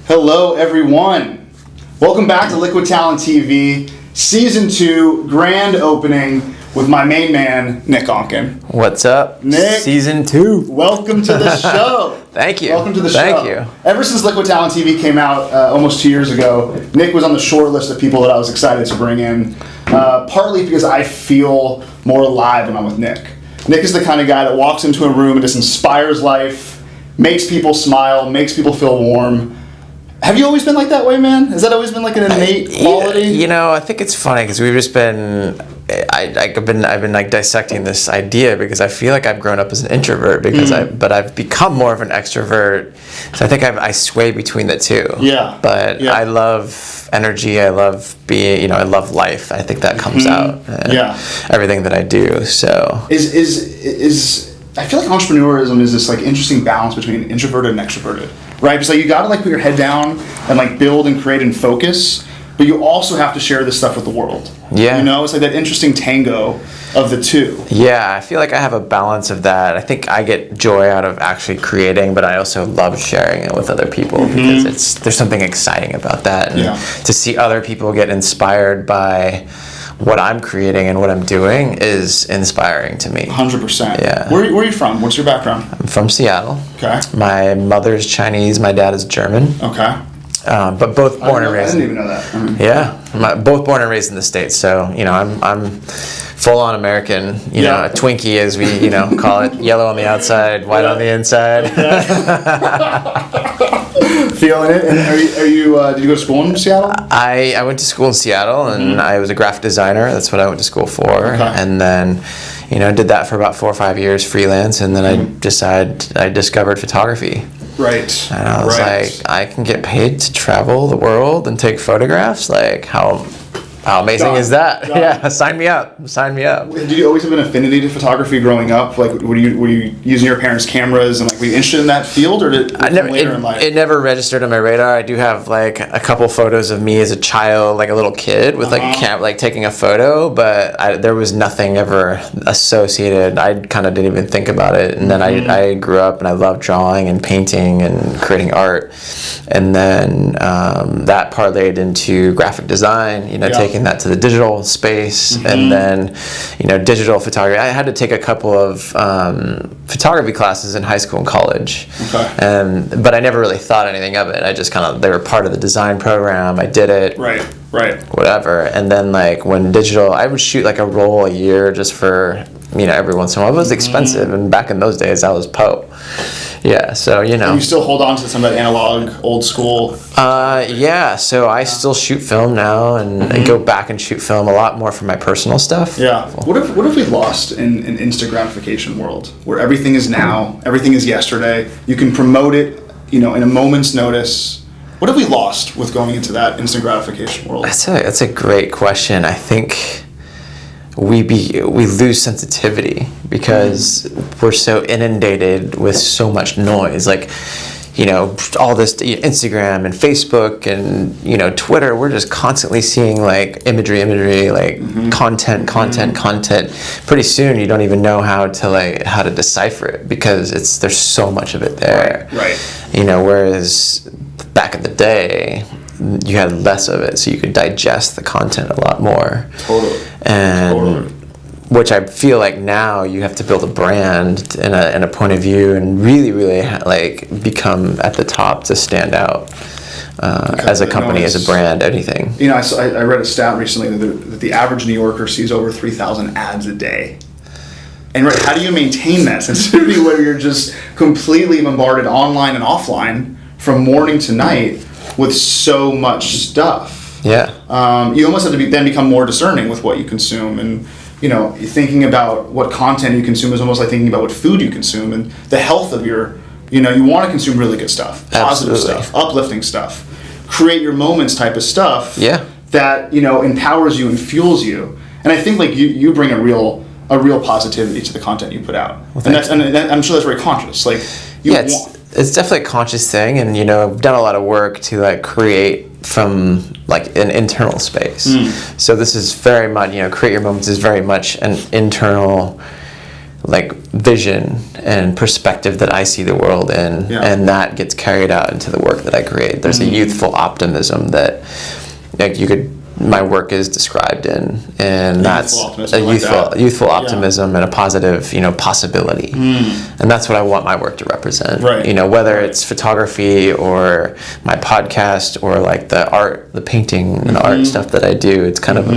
Hello, everyone. Welcome back to Liquid Talent TV, Season 2, grand opening with my main man, Nick Onken. What's up? Nick. Season 2. Welcome to the show. Thank you. Welcome to the show. Thank you. Ever since Liquid Talent TV came out almost 2 years ago, Nick was on the short list of people that I was excited to bring in, partly because I feel more alive when I'm with Nick. Nick is the kind of guy that walks into a room and just inspires life, makes people smile, makes people feel warm. Have you always been like that way, man? Has that always been like an innate quality? You know, I think it's funny because we've just been. I've been like dissecting this idea because I feel like I've grown up as an introvert but I've become more of an extrovert. So I think I sway between the two. Yeah. But yeah. I love energy. I love being. I love life. I think that comes out. Everything that I do. So is I feel like entrepreneurism is this like interesting balance between introverted and extroverted, right? Because like you got to like put your head down and like build and create and focus, but you also have to share this stuff with the world. Yeah. You know, it's like that interesting tango of the two. Yeah, I feel like I have a balance of that. I think I get joy out of actually creating, but I also love sharing it with other people because there's something exciting about that. And to see other people get inspired by what I'm creating and what I'm doing is inspiring to me. 100%. Yeah. Where are you from? What's your background? I'm from Seattle. Okay. My mother's Chinese, my dad is German. Okay. But both born and raised. I didn't even know that. Yeah, both born and raised in the States. So I'm full on American. You know, a Twinkie as we call it, yellow on the outside, white on the inside. Feeling it. And are you? Did you go to school in Seattle? I went to school in Seattle and I was a graphic designer. That's what I went to school for. Okay. And then, did that for about 4 or 5 years freelance. And then I discovered photography. Right. And I was like, I can get paid to travel the world and take photographs. Like, how amazing is that? Done. Yeah, sign me up. Did you always have an affinity to photography growing up? Like, were you using your parents' cameras and like were you interested in that field, or did it come later in life? It never registered on my radar. I do have like a couple photos of me as a child, like a little kid with like taking a photo, but there was nothing ever associated. I kind of didn't even think about it. And then I grew up and I loved drawing and painting and creating art, and then that parlayed into graphic design. Taking that to the digital space, and then digital photography. I had to take a couple of photography classes in high school and college, but I never really thought anything of it. I just they were part of the design program. I did it, right, whatever. And then like when digital, I would shoot like a roll a year just for every once in a while. It was expensive, and back in those days I was Pope. Yeah, so And you still hold on to some of that analog, old school? Yeah, so I still shoot film now, and I go back and shoot film a lot more for my personal stuff. Yeah. What if we lost in an instant gratification world where everything is now, everything is yesterday, you can promote it, in a moment's notice? What have we lost with going into that instant gratification world? That's a great question. I think we lose sensitivity because we're so inundated with so much noise, like all this Instagram and Facebook and Twitter. We're just constantly seeing like imagery, like content. Pretty soon you don't even know how to decipher it because there's so much of it there. Right. Whereas back in the day, you had less of it, so you could digest the content a lot more. Totally. Which I feel like now you have to build a brand and a point of view and really like become at the top to stand out as a company, as a brand, anything. I read a stat recently that the average New Yorker sees over 3,000 ads a day. And right, how do you maintain that sensitivity where you're just completely bombarded online and offline from morning to night with so much stuff? Yeah. You almost have to then become more discerning with what you consume, and thinking about what content you consume is almost like thinking about what food you consume and the health of your. You want to consume really good stuff, positive stuff, uplifting stuff, create your moments type of stuff. Yeah. That empowers you and fuels you, and I think like you bring a real positivity to the content you put out, and I'm sure that's very conscious. Like it's definitely a conscious thing, and I've done a lot of work to like create from like an internal space. So this is very much create your moments is very much an internal like vision and perspective that I see the world in, and that gets carried out into the work that I create. There's a youthful optimism that, like, my work is described in, and that's a youthful optimism and a positive, possibility. And that's what I want my work to represent. Right. Whether it's photography or my podcast or like the art, the painting and art stuff that I do, it's kind of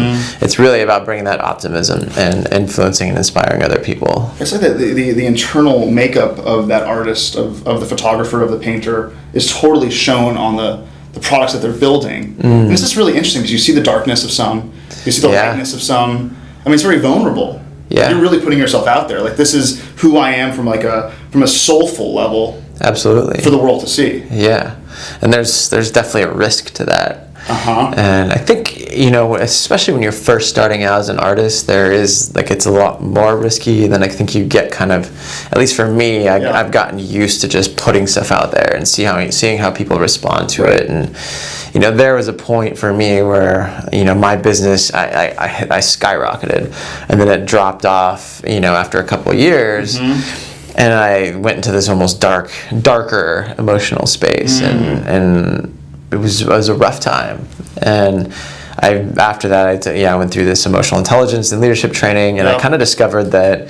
it's really about bringing that optimism and influencing and inspiring other people. It's like the internal makeup of that artist, of the photographer, of the painter, is totally shown on the products that they're building. And this is really interesting because you see the darkness of some, you see the lightness of some. I mean, it's very vulnerable. Yeah. You're really putting yourself out there. Like, this is who I am from a soulful level. Absolutely. For the world to see. Yeah. And there's definitely a risk to that. And I think, especially when you're first starting out as an artist, there is, like, it's a lot more risky than I think you get kind of, at least for me, I've gotten used to just putting stuff out there and seeing how people respond to it. And, there was a point for me where, my business, I skyrocketed, and then it dropped off, after a couple of years. And I went into this almost darker emotional space, and it was a rough time. And after that, I went through this emotional intelligence and leadership training, and I kind of discovered that,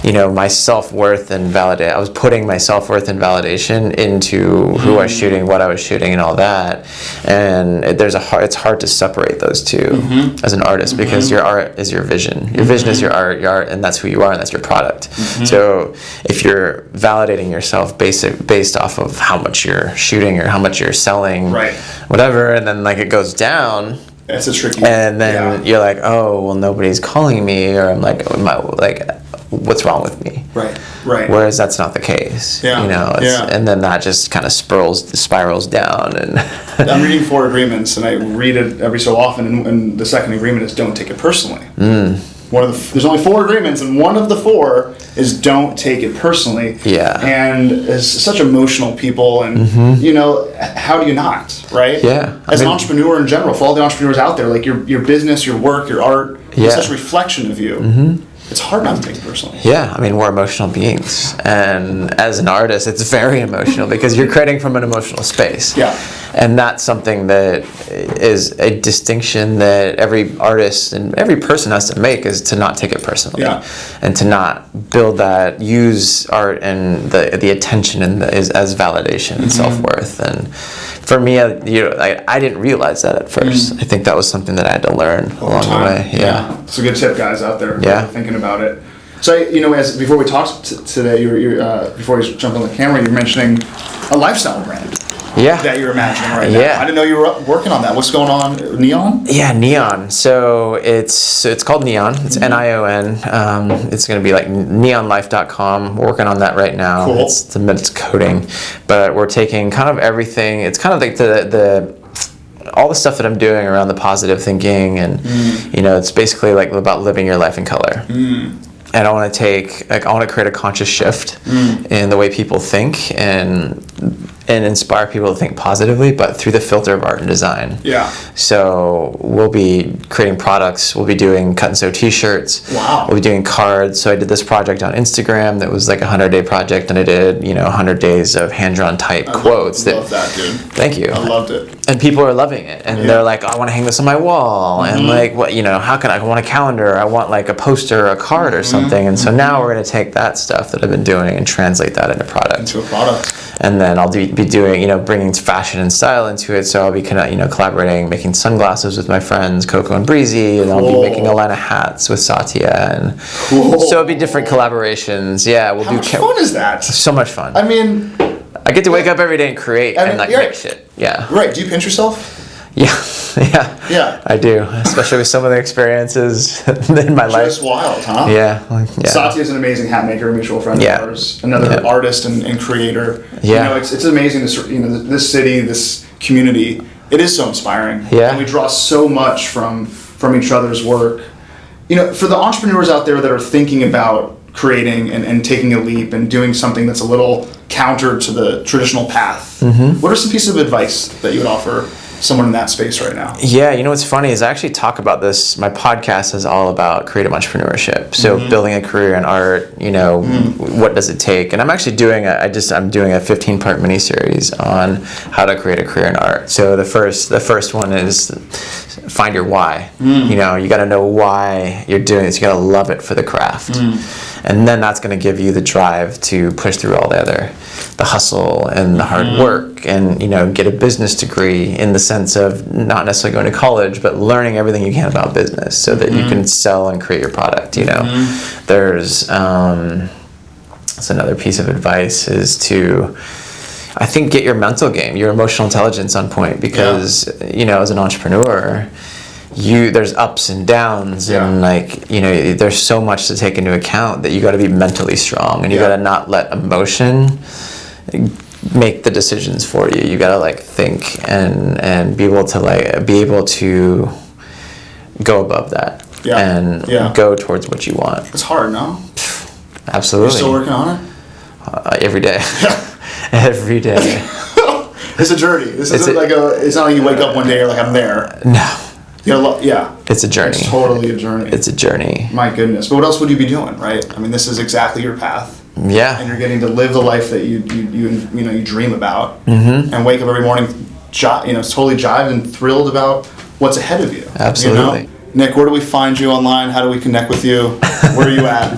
my self-worth and I was putting my self-worth and validation into who I was shooting, what I was shooting, and all that. And it's hard to separate those two as an artist, because your art is your vision. Your vision is your art, and that's who you are, and that's your product. So if you're validating yourself based off of how much you're shooting or how much you're selling, whatever, and then, like, it goes down, it's a tricky. And then you're like, oh, well, nobody's calling me, or I'm like, what's wrong with me? Right. Whereas that's not the case. And then that just kind of spirals down. And I'm reading 4 agreements, and I read it every so often. And the second agreement is don't take it personally. There's only 4 agreements, and one of the 4 is don't take it personally. Yeah. And as such emotional people, and how do you not, right? Yeah. As an entrepreneur in general, for all the entrepreneurs out there, like your business, your work, your art, is such a reflection of you. It's hard not to take it personally. Yeah, I mean, we're emotional beings. And as an artist, it's very emotional because you're creating from an emotional space. Yeah. And that's something that is a distinction that every artist and every person has to make, is to not take it personally. Yeah. And to not build use art and the attention as validation and self-worth. And for me, I didn't realize that at first. I think that was something that I had to learn along the way. Yeah. It's a good tip, guys out there. Thinking about it. So, before we talked today, before we jumped on the camera, you were mentioning a lifestyle brand. Yeah. That you're imagining right now. I didn't know you were working on that. What's going on? Neon? Yeah, Neon. So it's called Neon. It's NION. It's going to be like neonlife.com. We're working on that right now. Cool. It's coding. But we're taking kind of everything. It's kind of like all the stuff that I'm doing around the positive thinking, and it's basically like about living your life in color. And I want to create a conscious shift in the way people think, and inspire people to think positively, but through the filter of art and design. Yeah. So we'll be creating products. We'll be doing cut and sew T-shirts. Wow. We'll be doing cards. So I did this project on Instagram that was like a 100-day project, and I did 100 days of hand-drawn type quotes. I love that, dude. Thank you. I loved it. And people are loving it, and they're like, I want to hang this on my wall, and like, what, how can I want a calendar? I want like a poster, or a card, or something. And so now we're going to take that stuff that I've been doing and translate that into product. Into a product. And then I'll be doing, bringing fashion and style into it. So I'll be collaborating, making sunglasses with my friends Coco and Breezy, and I'll be making a line of hats with Satya, and so it'll be different collaborations. Yeah, How much fun is that? So much fun. I mean, I get to wake up every day and create and make shit. Yeah. Right. Do you pinch yourself? Yeah, I do, especially with some of the experiences in my life. Just wild, huh? Yeah. Satya is an amazing hat maker, a mutual friend of ours, another artist and creator. Yeah. It's amazing to this city, this community. It is so inspiring. Yeah. And we draw so much from each other's work. For the entrepreneurs out there that are thinking about creating and taking a leap and doing something that's a little counter to the traditional path, what are some pieces of advice that you would offer someone in that space right now? Yeah, you know what's funny is I actually talk about this. My podcast is all about creative entrepreneurship. So building a career in art, what does it take? And I'm actually doing I'm doing a 15-part miniseries on how to create a career in art. So the first one is find your why. You got to know why you're doing this. You got to love it for the craft. And then that's going to give you the drive to push through all the hustle and the hard work and, get a business degree in the sense of not necessarily going to college, but learning everything you can about business so that you can sell and create your product, There's, that's another piece of advice is to, I think, get your mental game, your emotional intelligence on point because, as an entrepreneur, there's ups and downs and there's so much to take into account that you got to be mentally strong and you got to not let emotion make the decisions for you. You got to think and be able to go above that and go towards what you want. It's hard, no? Absolutely. You're still working on it? Every day. Every day. It's a journey. It's not like you wake up one day and you're like, I'm there. No. It's a journey. It's totally a journey. It's a journey. My goodness. But what else would you be doing, right? I mean, this is exactly your path. Yeah. And you're getting to live the life that you dream about, and wake up every morning, totally jived and thrilled about what's ahead of you. Absolutely. Nick, where do we find you online? How do we connect with you? Where are you at?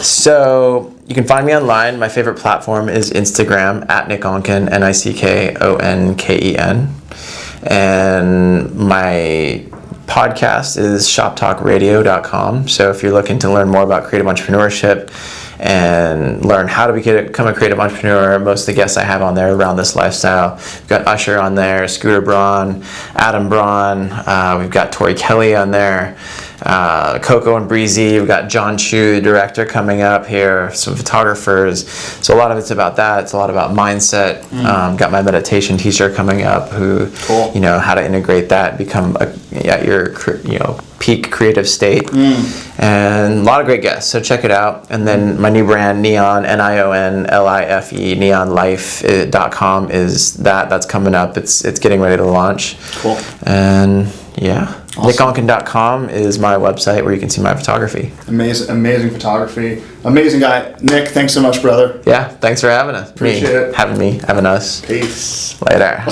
So you can find me online. My favorite platform is Instagram at Nick Onken, NICKONKEN. And my podcast is shoptalkradio.com. So if you're looking to learn more about creative entrepreneurship and learn how to become a creative entrepreneur, most of the guests I have on there around this lifestyle. We've got Usher on there, Scooter Braun, Adam Braun. We've got Tori Kelly on there. Coco and Breezy. We've got John Chu, the director, coming up here, some photographers. So a lot of it's about that. It's a lot about mindset. Got my meditation teacher coming up who, how to integrate that, become your peak creative state. And a lot of great guests. So check it out. And then my new brand, Neon, NIONLIFE, neonlife.com is that's coming up. It's getting ready to launch. Cool. And awesome. NickOnken.com is my website where you can see my photography. Amazing photography. Amazing guy. Nick, thanks so much, brother. Yeah, thanks for having us. Appreciate it. Having us. Peace. Later.